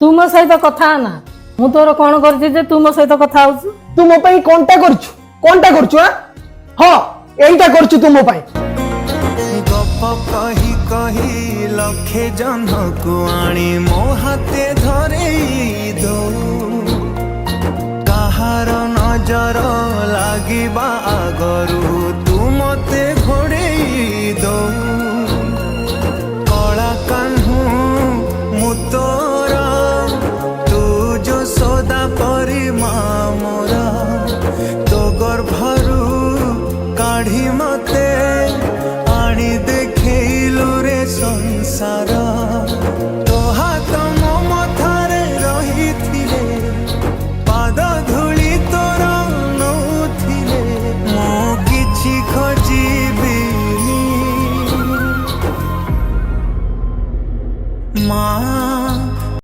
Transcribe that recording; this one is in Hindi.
तू मो सहित कथा ना मु तोर कौन करछि जे तू मो सहित कथा होछु। तू मो पई कोनटा करछु हां एईटा करछु तू मो पई। गप कही कही लखे जन को आनी मो हाथे